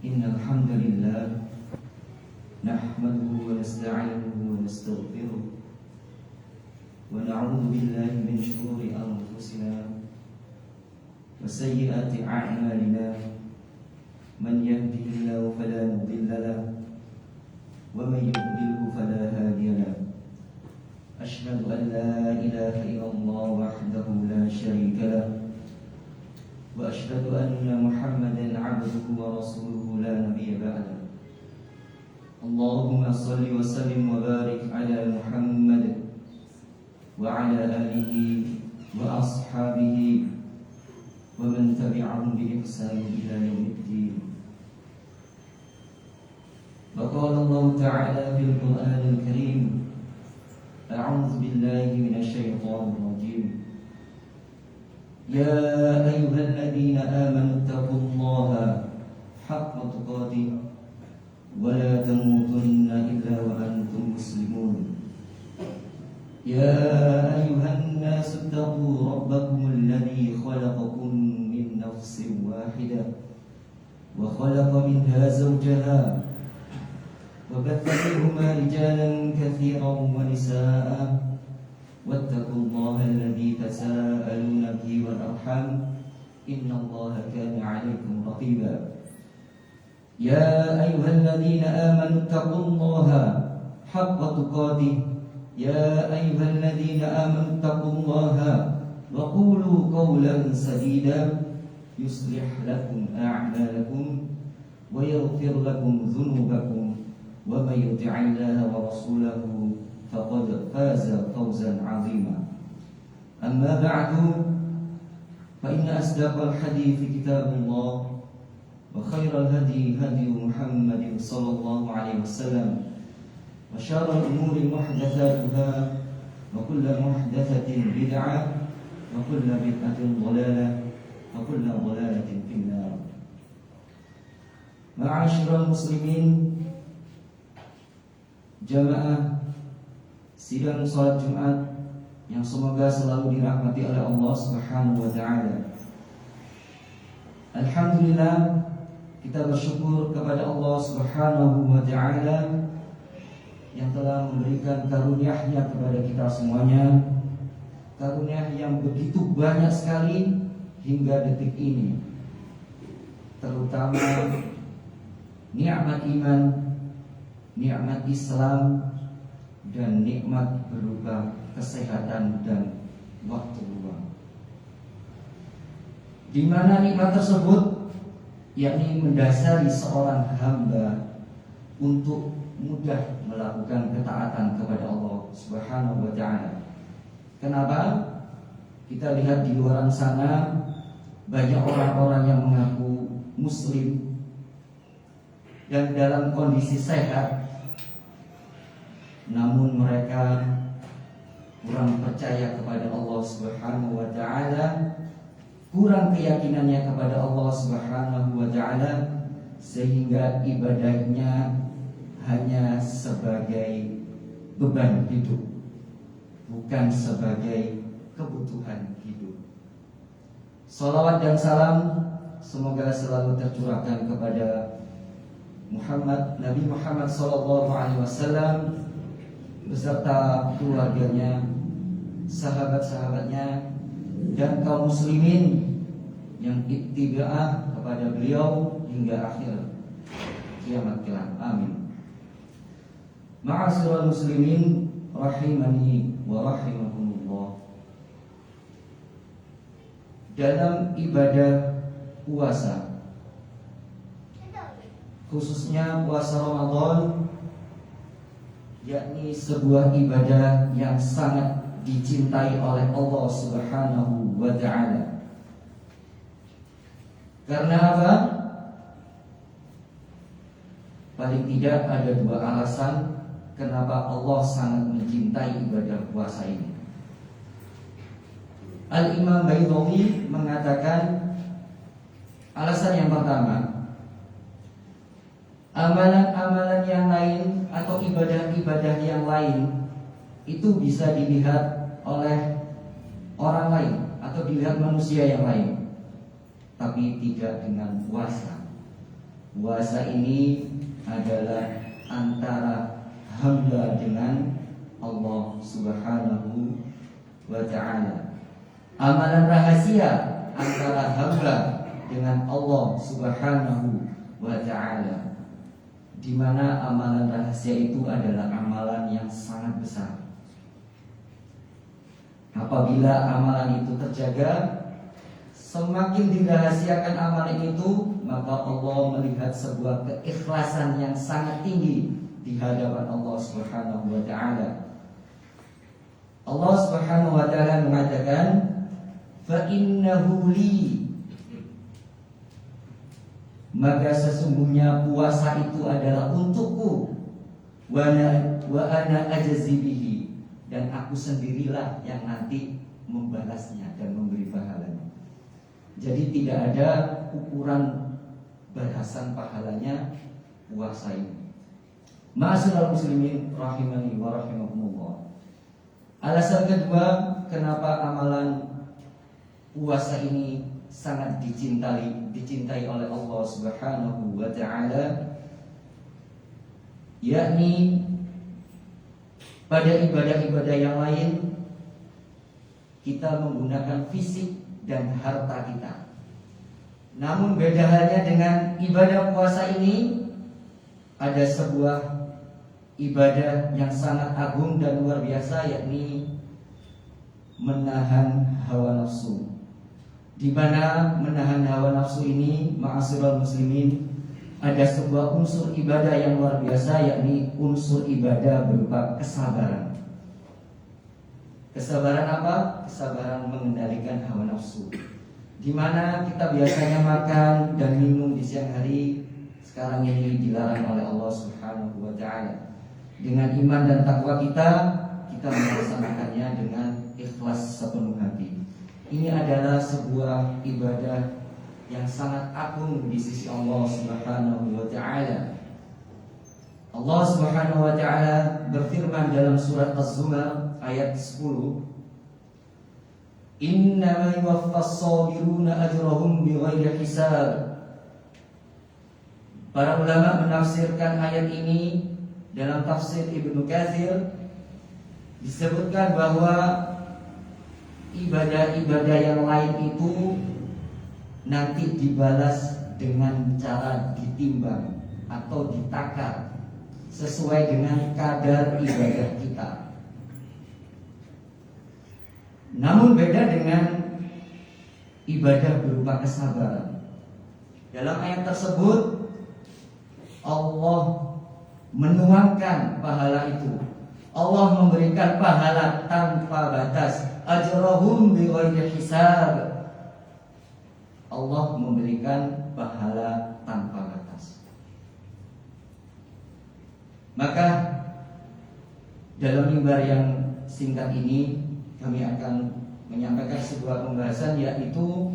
إن الحمد لله نحمده ونستعينه ونستغفره ونعوذ بالله من شرور أنفسنا وسيئات أعمالنا من يهده الله فلا مضل له ومن يضلله فلا هادي له أشهد أن لا إله إلا الله وحده لا شريك له وأشهد أن محمدا عبده ورسوله لا نبي بعده اللهم صل وسلم وبارك على محمد وعلى آله وأصحابه ومن تبعهم بإحسان إلى يوم الدين. وقال الله تعالى في القرآن الكريم أعوذ بالله من الشيطان الرجيم يا أيها الذين آمنوا اتقوا الله حق تقاته ولا تموتن إلا وأنتم مسلمون يا أيها الناس اتقوا ربكم الذي خلقكم من نفس واحدة وخلق منها زوجها وبث منهما رجالا كثيرا ونساء واتقوا الله الذي تساءلون به والأرحام إن الله كان عليكم رقيبا يا أيها الذين آمنوا اتقوا الله حق تقاته يا أيها الذين آمنوا اتقوا الله وقولوا قولا سديدا يصلح لكم أعمالكم ويغفر لكم ذنوبكم ومن يطع الله ورسوله فقد فاز فوزا عظيما أما بعد فإن أصدق الحديث كتاب الله وخير الهدي هدي محمد صلى الله عليه وسلم وشر الأمور محدثاتها وكل محدثة بدعة وكل بدعة ضلالة وكل ضلالة في النار. معاشر المسلمين jamaah sidang salat Jumat yang semoga selalu dirahmati oleh Allah Subhanahu wa taala. Alhamdulillah, kita bersyukur kepada Allah Subhanahu wa taala yang telah memberikan karunia-Nya kepada kita semuanya. Karunia yang begitu banyak sekali hingga detik ini. Terutama nikmat iman, nikmat Islam, dan nikmat berupa kesehatan dan waktu luang. Di mana nikmat tersebut yakni mendasari seorang hamba untuk mudah melakukan ketaatan kepada Allah Subhanahu wa taala. Kenapa? Kita lihat di luar sana banyak orang-orang yang mengaku muslim dan dalam kondisi sehat, namun mereka kurang percaya kepada Allah Subhanahu wa taala, kurang keyakinannya kepada Allah Subhanahu wa taala, sehingga ibadahnya hanya sebagai beban hidup, bukan sebagai kebutuhan hidup. Salawat dan salam semoga selalu tercurahkan kepada Nabi Muhammad sallallahu alaihi wasallam beserta keluarganya, sahabat-sahabatnya, dan kaum muslimin yang ittiba'ah kepada beliau hingga akhir kiamat kelak. Amin. Ma'asyiral muslimin rahimani wa rahimakumullah. Dalam ibadah puasa, khususnya puasa Ramadan, yakni sebuah ibadah yang sangat dicintai oleh Allah Subhanahu wa taala. Karena apa? Paling tidak ada dua alasan kenapa Allah sangat mencintai ibadah puasa ini. Al-Imam Baydhawi mengatakan alasan yang pertama, amalan-amalan yang lain atau ibadah-ibadah yang lain itu bisa dilihat oleh orang lain atau dilihat manusia yang lain, tapi tidak dengan puasa. Puasa ini adalah antara hamba dengan Allah Subhanahu wa ta'ala. Amalan rahasia antara hamba dengan Allah Subhanahu wa ta'ala, di mana amalan rahasia itu adalah amalan yang sangat besar. Apabila amalan itu terjaga, semakin dirahasiakan amalan itu, maka Allah melihat sebuah keikhlasan yang sangat tinggi di hadapan Allah Subhanahu wa ta'ala. Allah Subhanahu wa ta'ala mengatakan, fa innahu li, maka sesungguhnya puasa itu adalah untukku, wa ana ajzi bihi, dan aku sendirilah yang nanti membalasnya dan memberi pahalanya. Jadi tidak ada ukuran balasan pahalanya puasa ini. Ma'asyiral muslimin rahimani wa rahimakumullah. Alasan kedua kenapa amalan puasa ini sangat dicintai oleh Allah Subhanahu wa ta'ala, yakni pada ibadah-ibadah yang lain kita menggunakan fisik dan harta kita. Namun beda halnya dengan ibadah puasa ini, ada sebuah ibadah yang sangat agung dan luar biasa, yakni menahan hawa nafsu. Di mana menahan hawa nafsu ini, ma'asyiral muslimin, ada sebuah unsur ibadah yang luar biasa, yakni unsur ibadah berupa kesabaran. Kesabaran apa? Kesabaran mengendalikan hawa nafsu. Di mana kita biasanya makan dan minum di siang hari, sekarang ini dilarang oleh Allah Subhanahu wa ta'ala. Dengan iman dan takwa kita melaksanakannya dengan ikhlas sepenuh hati. Ini adalah sebuah ibadah yang sangat agung di sisi Allah Subhanahu wa ta'ala. Allah Subhanahu wa ta'ala berfirman dalam surat Az-Zumar ayat 10, innama yuwaffas sabiruna ajrahum bighairi hisab. Para ulama menafsirkan ayat ini dalam tafsir Ibnu Katsir, disebutkan bahwa ibadah-ibadah yang lain itu nanti dibalas dengan cara ditimbang atau ditakar sesuai dengan kadar ibadah kita. Namun beda dengan ibadah berupa kesabaran. Dalam ayat tersebut Allah menuangkan pahala itu. Allah memberikan pahala tanpa batas. Ajrahum bighairi hisab. Allah memberikan pahala tanpa batas. Maka dalam mimbar yang singkat ini kami akan menyampaikan sebuah pembahasan, yaitu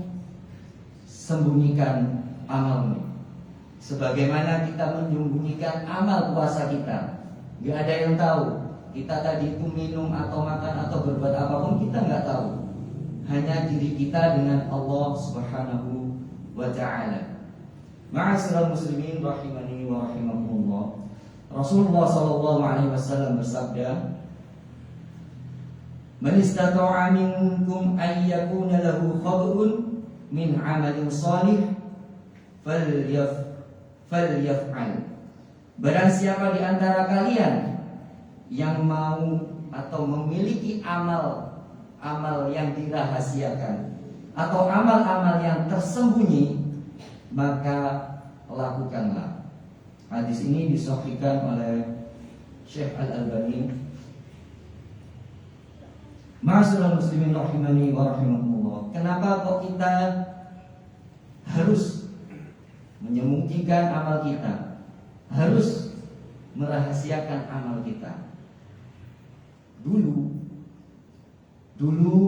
sembunyikan amalmu. Sebagaimana kita menyembunyikan amal puasa kita, gak ada yang tahu. Kita tadi itu minum atau makan atau berbuat apapun, kita gak tahu. Hanya diri kita dengan Allah Subhanahu wa ta'ala. Ma'asyiral muslimin rahimani wa rahimakumullah. Rasulullah sallallahu alaihi wasallam bersabda, man istata'a minkum an yakuna lahu khab'un min 'amalin shalih falyaf'al. Barang siapa di antara kalian yang mau atau memiliki amal yang dirahasiakan atau amal-amal yang tersembunyi, maka lakukanlah. Hadis ini disahihkan oleh Syekh Al-Albani. Ma'asyiral muslimin rahimani wa rahimakumullah. Kenapa kok kita harus menyembunyikan amal kita, harus merahasiakan amal kita? Dulu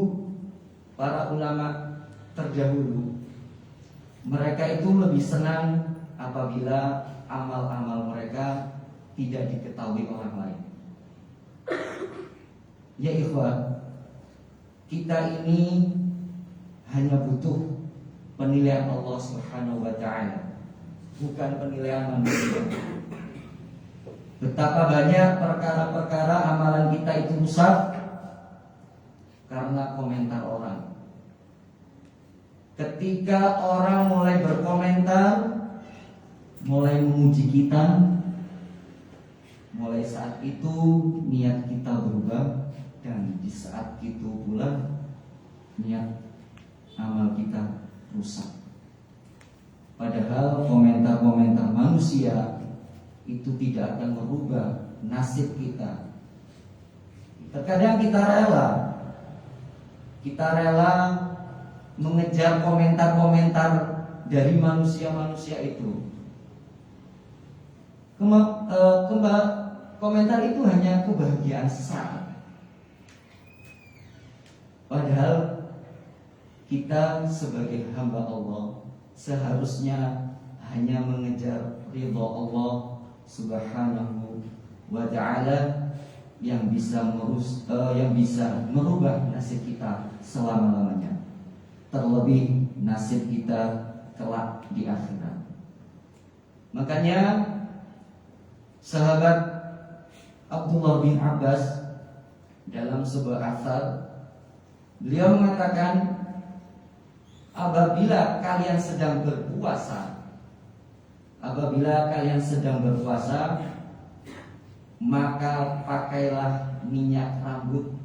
para ulama terdahulu, mereka itu lebih senang apabila amal-amal mereka tidak diketahui orang lain. Ya ikhwan, kita ini hanya butuh penilaian Allah Subhanahu wa ta'ala. bukan penilaian manusia. Betapa banyak perkara-perkara amalan kita itu rusak karena komentar orang. Ketika orang mulai berkomentar, mulai memuji kita, mulai saat itu niat kita berubah, dan di saat itu pula niat amal kita rusak. Padahal komentar-komentar manusia itu tidak akan merubah nasib kita. Terkadang kita rela mengejar komentar-komentar dari manusia-manusia itu. Komentar itu hanya kebahagiaan sesaat. Padahal kita sebagai hamba Allah seharusnya hanya mengejar ridha Allah Subhanahu wa ta'ala yang bisa merubah nasib kita selama-lamanya, terlebih nasib kita kelak di akhirat. Makanya sahabat Abdullah bin Abbas dalam sebuah athar, beliau mengatakan, apabila kalian sedang berpuasa, maka pakailah minyak rambut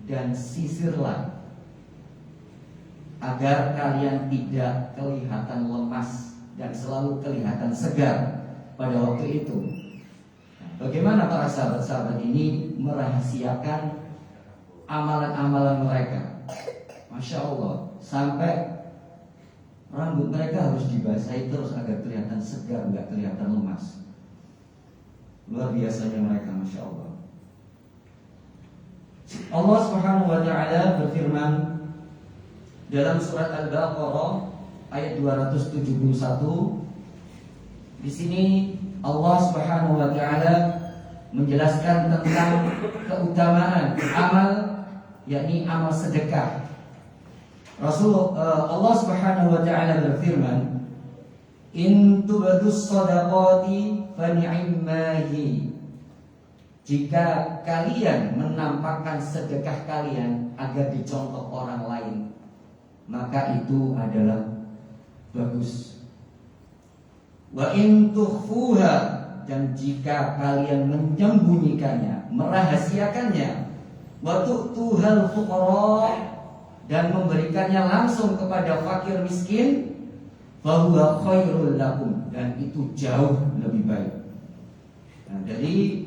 dan sisirlah, agar kalian tidak kelihatan lemas dan selalu kelihatan segar pada waktu itu. Bagaimana para sahabat-sahabat ini merahasiakan amalan-amalan mereka? Masya Allah, sampai rambut mereka harus dibasahi terus agar kelihatan segar, nggak kelihatan lemas. Luar biasanya mereka, Masya Allah. Allah Subhanahu wa ta'ala berfirman dalam surat Al-Baqarah ayat 271. Di sini Allah Subhanahu wa ta'ala menjelaskan tentang keutamaan amal, yakni amal sedekah. Allah Subhanahu wa ta'ala berfirman, in tubadus shadaqati fa ni'mahi. Jika kalian menampakkan sedekah kalian agar dicontoh orang lain, maka itu adalah bagus. Wa in tukhfuha, dan jika kalian menyembunyikannya, merahasiakannya, wa tu'tuhal fuqara, dan memberikannya langsung kepada fakir miskin, fahuwa khairul lakum, dan itu jauh lebih baik. Nah, dari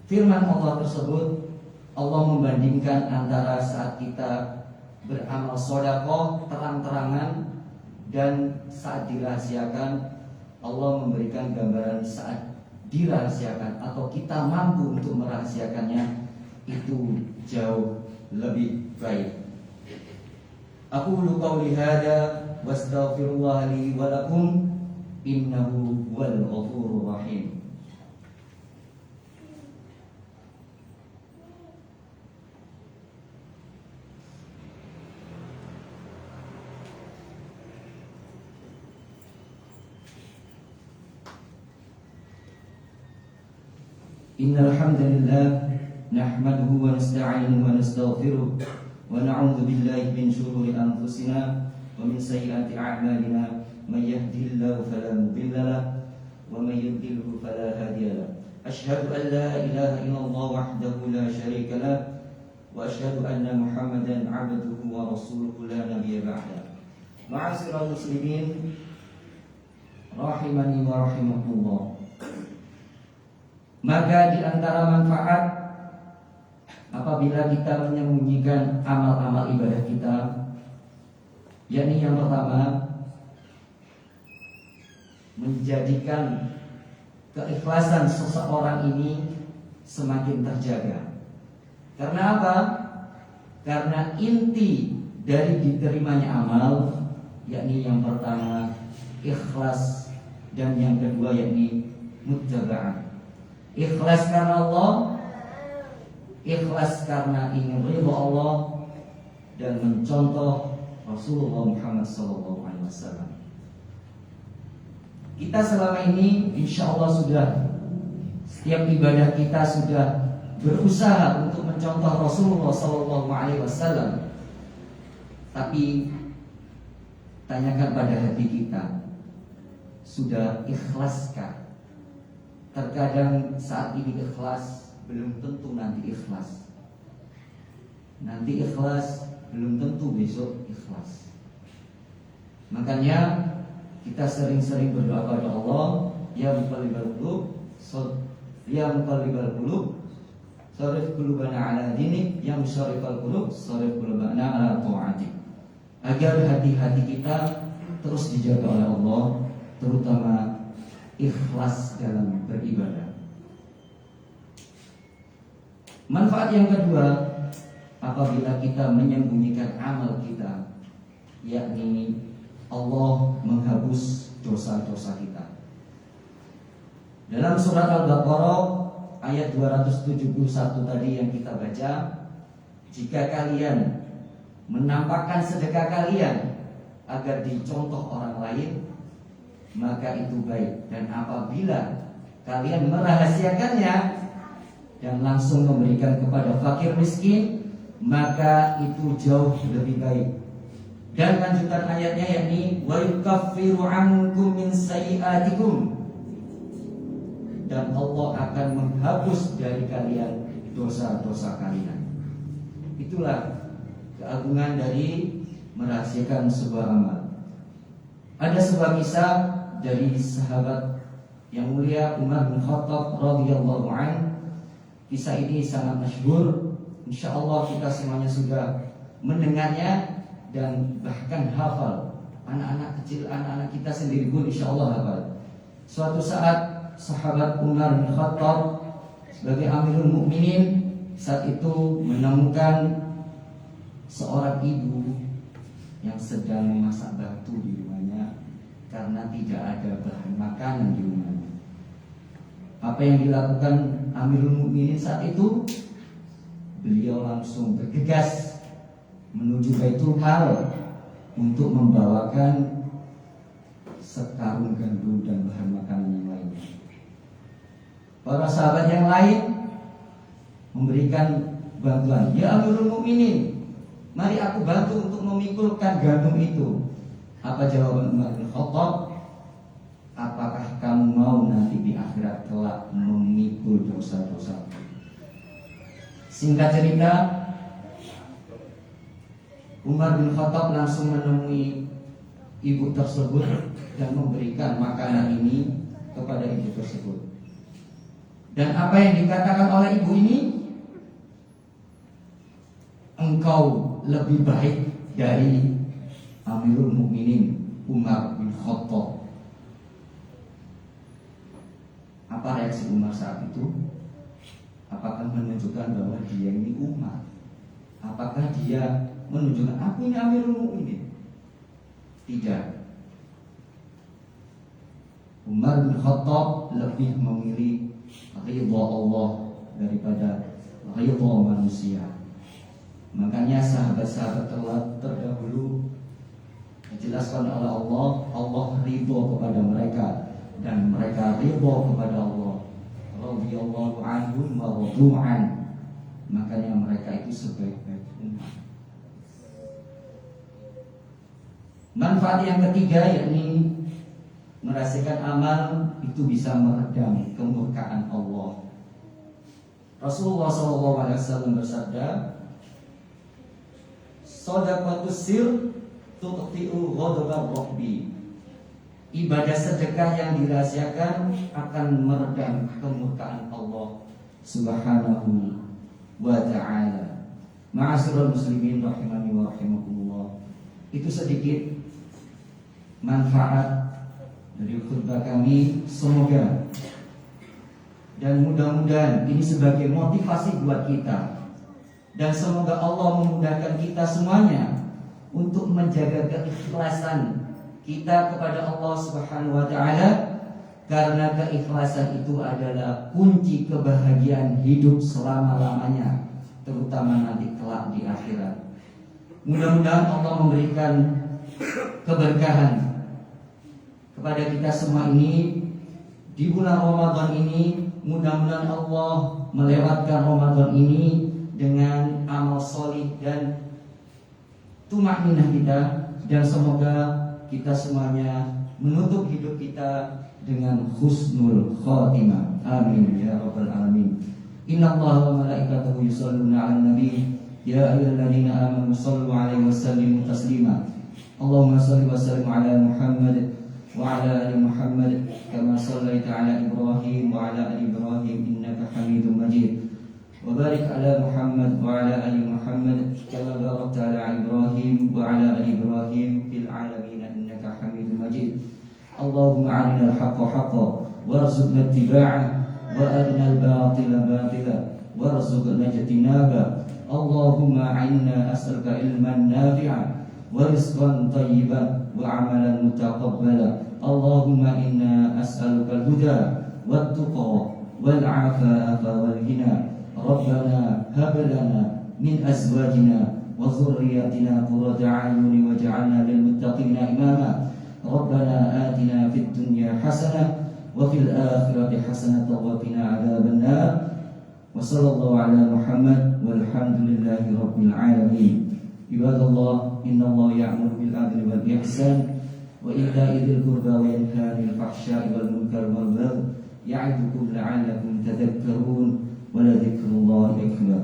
firman Allah tersebut, Allah membandingkan antara saat kita beramal sedekah terang-terangan dan saat dirahasiakan. Allah memberikan gambaran saat dirahasiakan atau kita mampu untuk merahasiakannya, itu jauh lebih baik. Aqulu qawli hadza wastaghfirullah li wa lakum innahu huwal ghafurur rahim. Innal hamdalillah nahmaduhu wa nasta'inuhu wa nastaghfiruh wa na'udzu billahi min shururi anfusina wa min sayyiati a'malina, may yahdihillahu fala mudilla lahu wa may yudlilhu fala hadiya lahu. Asyhadu an la ilaha illallah wahdahu la syarika lahu wa asyhadu anna Muhammadan 'abduhu wa rasuluhu la nabiyya ba'da. Ma'asyiral muslimin rahimani wa rahimakumullah. Maka di antara manfaat apabila kita menyembunyikan amal-amal ibadah kita, yakni yang pertama, menjadikan keikhlasan seseorang ini semakin terjaga. Karena apa? Karena inti dari diterimanya amal, yakni yang pertama ikhlas, dan yang kedua yakni muttaba'ah. Ikhlas karena Allah, ikhlas karena ingin ridha Allah, dan mencontoh Rasulullah Muhammad SAW. Kita selama ini insya Allah sudah setiap ibadah kita sudah berusaha untuk mencontoh Rasulullah SAW. Tapi tanyakan pada hati kita, sudah ikhlaskah? Terkadang saat ini ikhlas, belum tentu nanti ikhlas. Nanti ikhlas, belum tentu besok ikhlas. Makanya kita sering-sering berdoa pada Allah, ya muqallibal qulub, ya muqallibal qulub, sharif qulubana ala dinik, ya musharrifal qulub, sharif qulubana ala ta'atik. Agar hati-hati kita terus dijaga oleh Allah, terutama ikhlas dalam beribadah. Manfaat yang kedua, apabila kita menyembunyikan amal kita, yakni Allah menghapus dosa-dosa kita. Dalam surat Al-Baqarah ayat 271 tadi yang kita baca, jika kalian menampakkan sedekah kalian agar dicontoh orang lain, maka itu baik. Dan apabila kalian merahasiakannya dan langsung memberikan kepada fakir miskin, maka itu jauh lebih baik. Dan lanjutan ayatnya yakni wa yukaffiru ankum min sayyi'atikum, dan Allah akan menghapus dari kalian dosa-dosa kalian. Itulah keagungan dari merahasiakan sebuah amal. Ada sebuah kisah dari sahabat yang mulia Umar bin Khattab radhiyallahu anhu. Kisah ini sangat masyhur. Insyaallah kita semuanya sudah mendengarnya dan bahkan hafal. Anak-anak kecil, anak-anak kita sendiri pun insyaallah hafal. Suatu saat sahabat Umar bin Khattab sebagai Amirul Mukminin saat itu menemukan seorang ibu yang sedang memasak batu di rumahnya karena tidak ada bahan makanan di rumahnya. Apa yang dilakukan Amirul Mukminin saat itu? Beliau langsung bergegas menuju Baitul Mal untuk membawakan sekarung gandum dan bahan makanan yang lainnya. Para sahabat yang lain memberikan bantuan. Ya Amirul Mukminin, mari aku bantu untuk memikulkan gandum itu. Apa jawaban Umar bin Khattab? Apakah kamu mau nanti di akhirat kelak memikul dosa-dosa? Singkat cerita, Umar bin Khattab langsung menemui ibu tersebut dan memberikan makanan ini kepada ibu tersebut. Dan apa yang dikatakan oleh ibu ini? Engkau lebih baik dari Amirul Mukminin Umar bin Khattab. Apa reaksi Umar saat itu? Apakah menunjukkan bahwa dia ini Umar? Apakah dia menunjukkan aku ini Amirul Mukminin? Tidak. Umar bin Khattab lebih memilih ridha Allah daripada ridha manusia. Makanya sahabat-sahabat terdahulu dijelaskan oleh Allah, Allah ridha kepada mereka dan mereka ridha kepada Allah. Radhiyallahu anhum wa radu'an. Makanya mereka itu sebaik-baik umat. Manfaat yang ketiga yakni merasakan amal itu bisa meredam kemurkaan Allah. Rasulullah SAW bersabda, "Shadaqatus sir tuqti'u ghadabar rabbi." Ibadah sedekah yang dirahasiakan akan meredam kemurkaan Allah Subhanahu wa ta'ala. Ma'asyiral muslimin rahimani wa rahimakumullah. Itu sedikit manfaat dari khutbah kami. Semoga dan mudah-mudahan ini sebagai motivasi buat kita, dan semoga Allah memudahkan kita semuanya untuk menjaga keikhlasan kita kepada Allah Subhanahu wa ta'ala, karena keikhlasan itu adalah kunci kebahagiaan hidup selama-lamanya, terutama nanti kelak di akhirat. Mudah-mudahan Allah memberikan keberkahan kepada kita semua ini di bulan Ramadan ini. Mudah-mudahan Allah melewatkan Ramadan ini dengan amal solih dan tumakninah kita, dan semoga kita semuanya menutup hidup kita dengan husnul khotimah. Amin ya rabbal alamin. Innallaha wa malaikatahu yusholluna 'alan nabi ya ayyuhalladzina amanu shallu 'alaihi wa sallimu taslima. Allahumma shalli wa sallim 'ala Muhammad wa 'ala ali Muhammad kama shallaita 'ala Ibrahim wa 'ala ali Ibrahim innaka Hamidum Majid. Wa barik 'ala Muhammad wa 'ala ali Muhammad kama barakta 'ala Ibrahim wa 'ala ali Ibrahim fil 'alamin innaka Hamidum Majid. Allahumma arina al-haqqa haqqan warzuqna ittiba'ah wa arina al-batila batila warzuqna ijtinabah. Allahumma inna as'aluka ilman nafi'an wa rizqan thayyiban wa 'amalan mutaqabbala. Allahumma inna as'aluka al-huda wat-tuqa wal-'afafa wal-ghina. Rabbana hab lana min azwajina wa dhurriyyatina qurrata a'yun waj'alna lil muttaqina imama. Rabbana atina fid dunya hasanah wa fil akhirati hasanah wa qina adzaban nar. Wa sallallahu ala Muhammad walhamdulillahi rabbil alamin. Ibadallah, innallaha ya'muru bil adli wal ihsan wa ita'i dzil qurba wa yanha 'anil fahsya'i wal munkari wal baghi ya'idukum la'allakum tadhakkarun wa la dzikrullahi akbar.